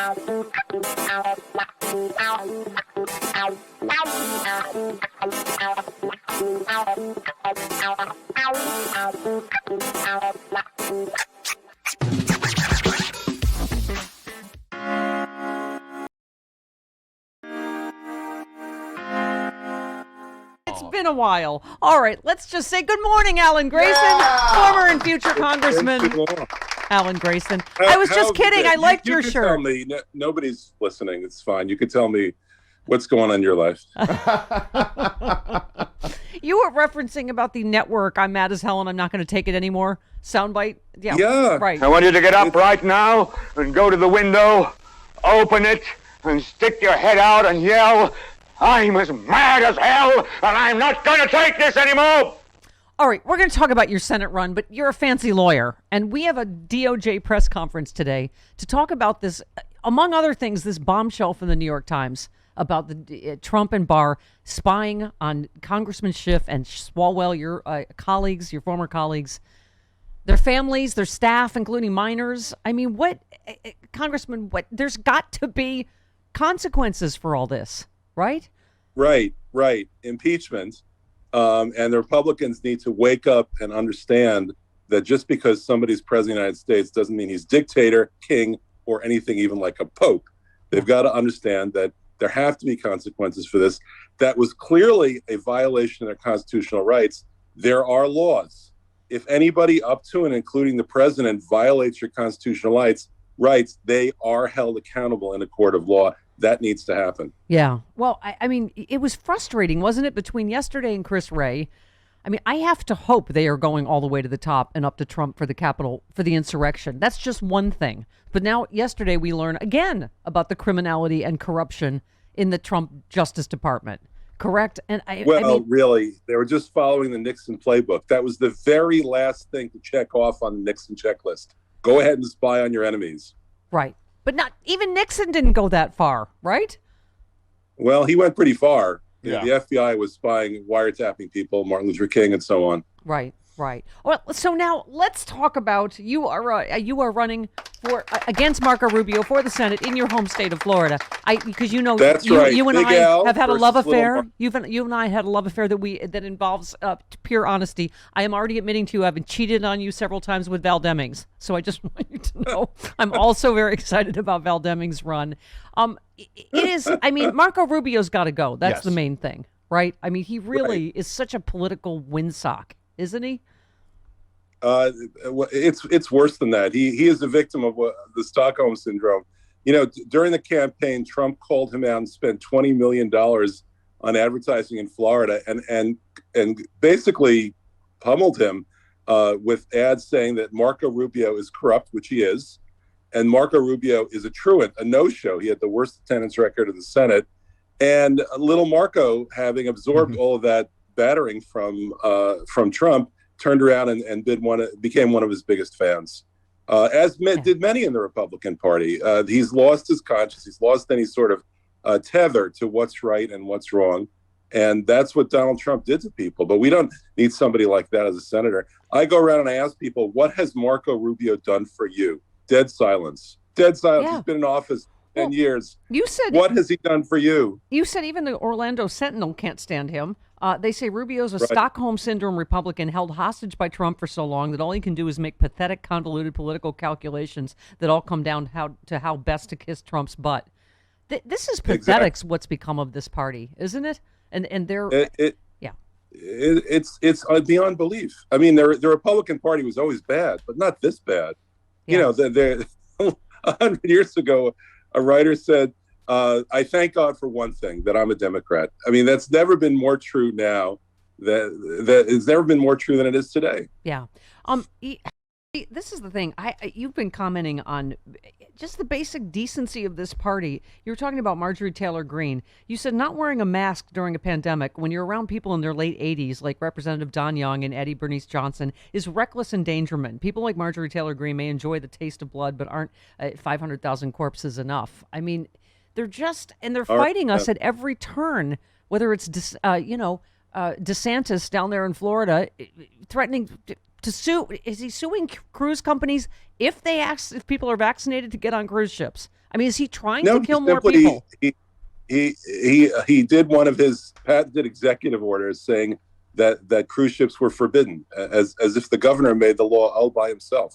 It's been a while. All right, let's just say good morning, Alan Grayson, former and future Congressman. Alan Grayson. I was just kidding. I liked your shirt. Tell me, nobody's listening. It's fine. You could tell me what's going on in your life. You were referencing about the network. I'm mad as hell and I'm not going to take it anymore. Soundbite? Yeah. Right. I want you to get up right now and go to the window, open it, and stick your head out and yell, "I'm as mad as hell, and I'm not going to take this anymore!" All right, we're going to talk about your Senate run, but you're a fancy lawyer, and we have a DOJ press conference today to talk about this, among other things, this bombshell from the New York Times about the Trump and Barr spying on Congressman Schiff and Swalwell, your colleagues, your former colleagues, their families, their staff, including minors. I mean, what, Congressman, there's got to be consequences for all this, right? Right. Impeachment. And the Republicans need to wake up and understand that just because somebody's president of the United States doesn't mean he's dictator, king, or anything even like a pope. They've got to understand that there have to be consequences for this. That was clearly a violation of their constitutional rights. There are laws. If anybody up to and including the president violates your constitutional rights, they are held accountable in a court of law. That needs to happen. Yeah. Well, I mean, it was frustrating, wasn't it, between yesterday and Chris Wray? I mean, I have to hope they are going all the way to the top and up to Trump for the Capitol, for the insurrection. That's just one thing. But now, yesterday, we learn again about the criminality and corruption in the Trump Justice Department. Correct? And I mean, really, they were just following the Nixon playbook. That was the very last thing to check off on the Nixon checklist. Go ahead and spy on your enemies. Right. But not even Nixon didn't go that far, right? Well, he went pretty far. Yeah. The FBI was spying, wiretapping people, Martin Luther King, and so on. Right. Well, so now let's talk about you are running for against Marco Rubio for the Senate in your home state of Florida. Because you know That's right. You and Big I Al have had a versus love Little affair. Mark. You and I had a love affair that involves pure honesty. I am already admitting to you I've been cheated on you several times with Val Demings. So I just want you to know I'm also very excited about Val Demings' run. It is. I mean, Marco Rubio's got to go. That's Yes. the main thing, right? I mean, he really is such a political windsock, isn't he? It's worse than that. He is a victim of the Stockholm syndrome. You know, during the campaign, Trump called him out and spent $20 million on advertising in Florida, and basically pummeled him with ads saying that Marco Rubio is corrupt, which he is, and Marco Rubio is a truant, a no-show. He had the worst attendance record in the Senate, and little Marco, having absorbed all of that battering from Trump, turned around and became one of his biggest fans, did many in the Republican Party. He's lost his conscience. He's lost any sort of tether to what's right and what's wrong. And that's what Donald Trump did to people. But we don't need somebody like that as a senator. I go around and I ask people, what has Marco Rubio done for you? Dead silence. Yeah. He's been in office 10 years. You said, what has he done for you? You said even the Orlando Sentinel can't stand him. They say Rubio's a Stockholm Syndrome Republican held hostage by Trump for so long that all he can do is make pathetic, convoluted political calculations that all come down to how best to kiss Trump's butt. This is pathetic. Exactly. What's become of this party, isn't it? And they're it's beyond belief. I mean, the Republican Party was always bad, but not this bad. Yeah. You know, 100 years ago, a writer said, I thank God for one thing, that I'm a Democrat. I mean, that's never been more true now. That it's never been more true than it is today. Yeah. This is the thing. You've been commenting on just the basic decency of this party. You were talking about Marjorie Taylor Greene. You said not wearing a mask during a pandemic when you're around people in their late 80s, like Representative Don Young and Eddie Bernice Johnson, is reckless endangerment. People like Marjorie Taylor Greene may enjoy the taste of blood, but aren't 500,000 corpses enough. I mean, they're fighting us at every turn, whether it's, DeSantis down there in Florida threatening to sue. Is he suing cruise companies if people are vaccinated to get on cruise ships? I mean, is he trying No, to kill he more simply people? he did one of his patented executive orders saying that cruise ships were forbidden, as if the governor made the law all by himself.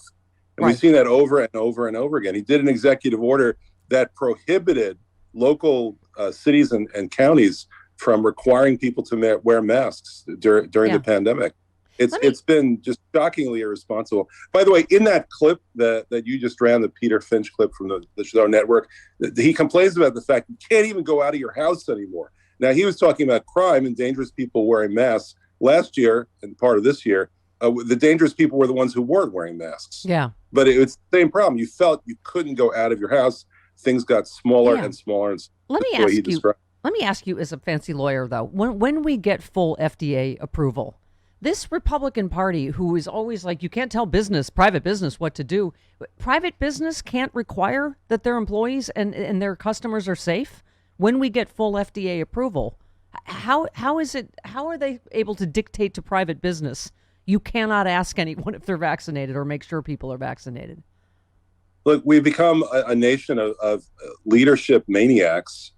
And we've Right. seen that over and over and over again. He did an executive order that prohibited local cities and counties from requiring people to wear masks during Yeah. the pandemic. Let me- It's been just shockingly irresponsible. By the way, in that clip that you just ran, the Peter Finch clip from the show network, he complains about the fact you can't even go out of your house anymore. Now, he was talking about crime and dangerous people wearing masks. Last year, and part of this year, the dangerous people were the ones who weren't wearing masks. Yeah. But it's the same problem. You felt you couldn't go out of your house. Things got smaller Yeah. and smaller. And Let me that's the way he ask you. described it. Let me ask you, as a fancy lawyer, though, when we get full FDA approval, this Republican Party, who is always like, you can't tell private business what to do. Private business can't require that their employees and their customers are safe. When we get full FDA approval, how are they able to dictate to private business, you cannot ask anyone if they're vaccinated or make sure people are vaccinated? Look, we've become a nation of leadership maniacs,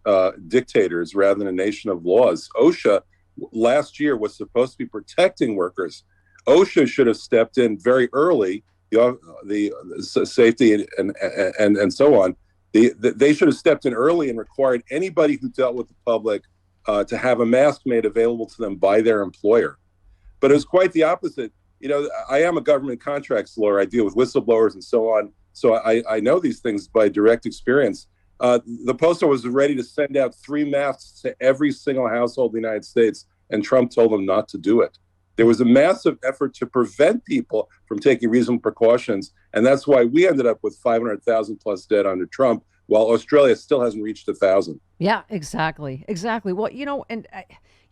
dictators, rather than a nation of laws. OSHA last year was supposed to be protecting workers. OSHA should have stepped in very early, the safety and so on. They should have stepped in early and required anybody who dealt with the public to have a mask made available to them by their employer. But it was quite the opposite. You know, I am a government contracts lawyer. I deal with whistleblowers and so on. So I know these things by direct experience. The Postal was ready to send out 3 masks to every single household in the United States, and Trump told them not to do it. There was a massive effort to prevent people from taking reasonable precautions, and that's why we ended up with 500,000 plus dead under Trump, while Australia still hasn't reached 1,000. Yeah, exactly. Well, and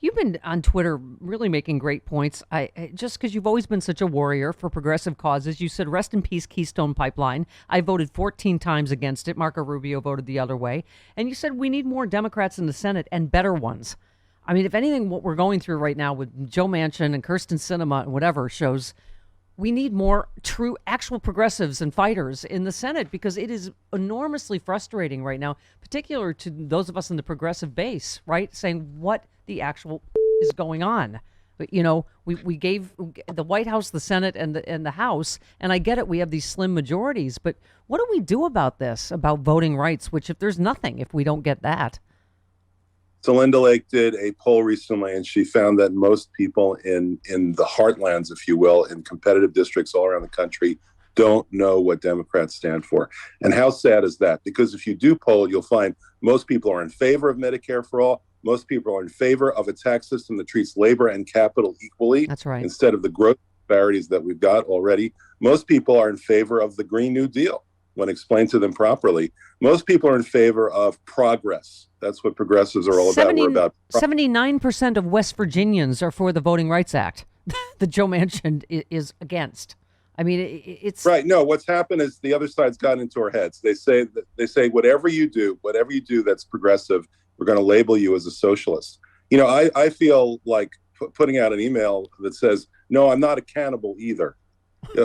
you've been on Twitter really making great points. Just because you've always been such a warrior for progressive causes. You said, rest in peace, Keystone Pipeline. I voted 14 times against it. Marco Rubio voted the other way. And you said we need more Democrats in the Senate and better ones. I mean, if anything, what we're going through right now with Joe Manchin and Kirsten Sinema and whatever shows we need more true, actual progressives and fighters in the Senate, because it is enormously frustrating right now, particular to those of us in the progressive base, right? Saying what the actual is going on. But, we gave the White House, the Senate, and the House, and I get it. We have these slim majorities, but what do we do about this, about voting rights? Which, if there's nothing, if we don't get that. So Linda Lake did a poll recently, and she found that most people in the heartlands, if you will, in competitive districts all around the country, don't know what Democrats stand for. And how sad is that? Because if you do poll, you'll find most people are in favor of Medicare for all. Most people are in favor of a tax system that treats labor and capital equally. That's right. Instead of the growth disparities that we've got already. Most people are in favor of the Green New Deal when explained to them properly. Most people are in favor of progress. That's what progressives are all about. We're about 79% of West Virginians are for the Voting Rights Act that Joe Manchin is against. I mean, it's right. No, what's happened is the other side's gotten into our heads. They say whatever you do that's progressive, we're going to label you as a socialist. I feel like putting out an email that says, no, I'm not a cannibal either.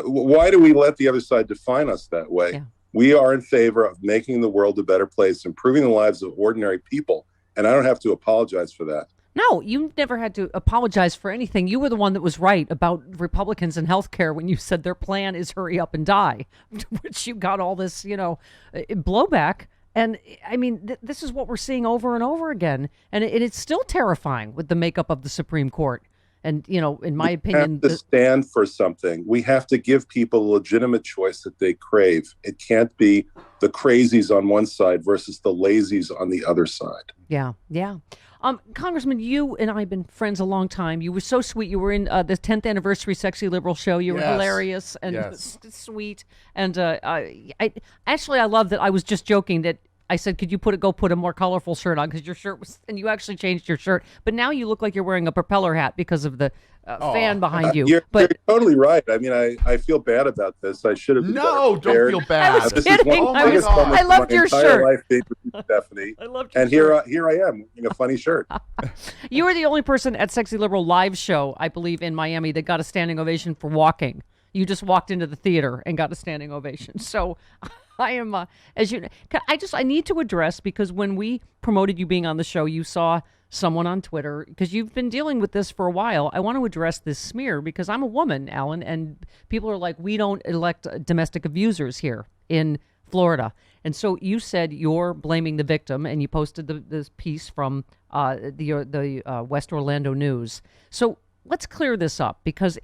Why do we let the other side define us that way? Yeah. We are in favor of making the world a better place, improving the lives of ordinary people. And I don't have to apologize for that. No, you never had to apologize for anything. You were the one that was right about Republicans and healthcare when you said their plan is hurry up and die, which you got all this, blowback. And I mean, this is what we're seeing over and over again. And it's still terrifying with the makeup of the Supreme Court. And, in my opinion, we have to stand for something. We have to give people a legitimate choice that they crave. It can't be the crazies on one side versus the lazies on the other side. Yeah. Congressman, you and I have been friends a long time. You were so sweet. You were in the 10th anniversary Sexy Liberal show. You were hilarious and sweet. And I love that. I was just joking that I said, could you go put a more colorful shirt on? Because your shirt was, and you actually changed your shirt. But now you look like you're wearing a propeller hat because of the fan behind you. You're totally right. I mean, I feel bad about this. I should have been better prepared. Don't feel bad. I was kidding. I loved your shirt. Life being with Stephanie. I loved your and shirt. Here I am wearing a funny shirt. You were the only person at Sexy Liberal live show, I believe, in Miami that got a standing ovation for walking. You just walked into the theater and got a standing ovation. So I am, as you, I need to address, because when we promoted you being on the show, you saw someone on Twitter, because you've been dealing with this for a while. I want to address this smear because I'm a woman, Alan, and people are like, we don't elect domestic abusers here in Florida. And so you said you're blaming the victim, and you posted this piece from the West Orlando News. So let's clear this up, because,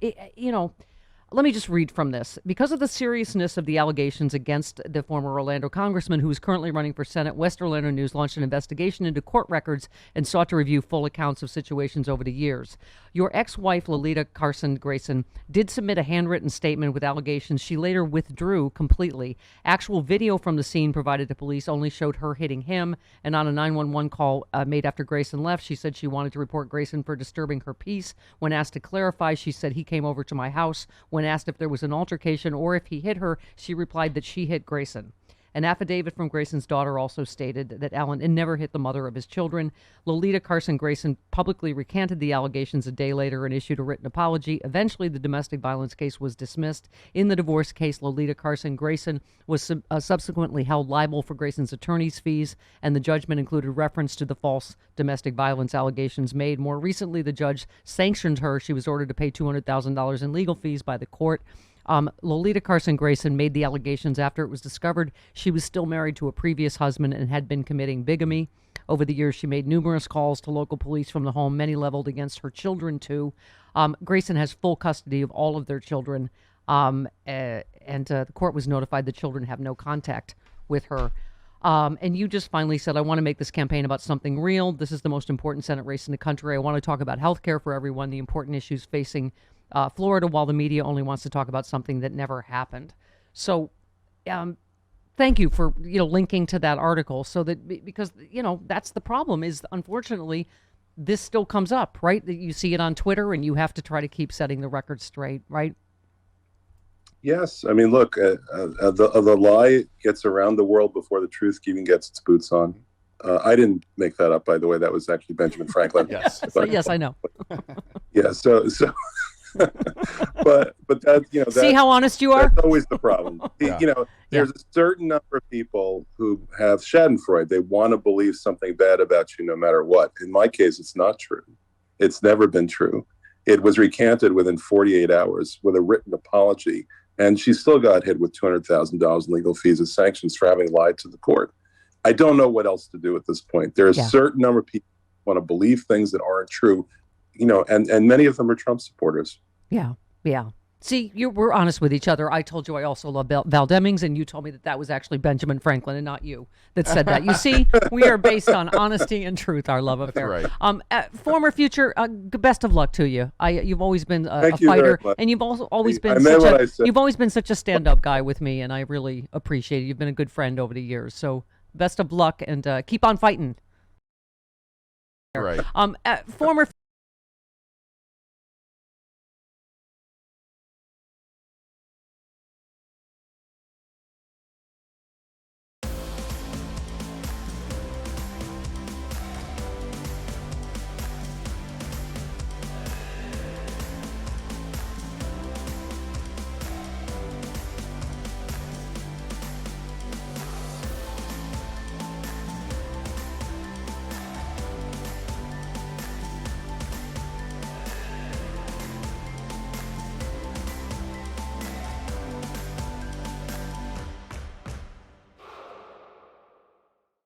let me just read from this. Because of the seriousness of the allegations against the former Orlando congressman, who is currently running for Senate, West Orlando News launched an investigation into court records and sought to review full accounts of situations over the years. Your ex-wife, Lolita Carson Grayson, did submit a handwritten statement with allegations she later withdrew completely. Actual video from the scene provided to police only showed her hitting him, and on a 911 call made after Grayson left, she said she wanted to report Grayson for disturbing her peace. When asked to clarify, she said he came over to my house. When asked if there was an altercation or if he hit her, she replied that she hit Grayson. An affidavit from Grayson's daughter also stated that Allen never hit the mother of his children. Lolita Carson Grayson publicly recanted the allegations a day later and issued a written apology. Eventually, the domestic violence case was dismissed. In the divorce case, Lolita Carson Grayson was subsequently held liable for Grayson's attorney's fees, and the judgment included reference to the false domestic violence allegations made. More recently, the judge sanctioned her. She was ordered to pay $200,000 in legal fees by the court. Lolita Carson Grayson made the allegations after it was discovered she was still married to a previous husband and had been committing bigamy. Over the years, she made numerous calls to local police from the home, many leveled against her children, too. Grayson has full custody of all of their children, and the court was notified the children have no contact with her. And you just finally said, I want to make this campaign about something real. This is the most important Senate race in the country. I want to talk about health care for everyone, the important issues facing Florida, while the media only wants to talk about something that never happened. So thank you for linking to that article, so that, because that's the problem, is unfortunately this still comes up, right? That you see it on Twitter and you have to try to keep setting the record straight, right? Yes, I mean, look, the lie gets around the world before the truth even gets its boots on. I didn't make that up, by the way. That was actually Benjamin Franklin. Yes, yes, I know. Yeah, so but that see how honest you are. That's always the problem. Yeah. There's a certain number of people who have Schadenfreude. They want to believe something bad about you no matter what. In my case, it's not true. It's never been true. It was recanted within 48 hours with a written apology, and she still got hit with $200,000 in legal fees as sanctions for having lied to the court. I don't know what else to do at this point. There's a certain number of people who want to believe things that aren't true, and many of them are Trump supporters. Yeah. See, we're honest with each other. I told you I also love Val Demings, and you told me that was actually Benjamin Franklin and not you that said that. You see, we are based on honesty and truth, our love affair. That's right. Former, future, best of luck to you. You've always been a fighter, and you've also always been you've always been such a stand-up guy with me, and I really appreciate it. You've been a good friend over the years. So best of luck, and keep on fighting. Right. Former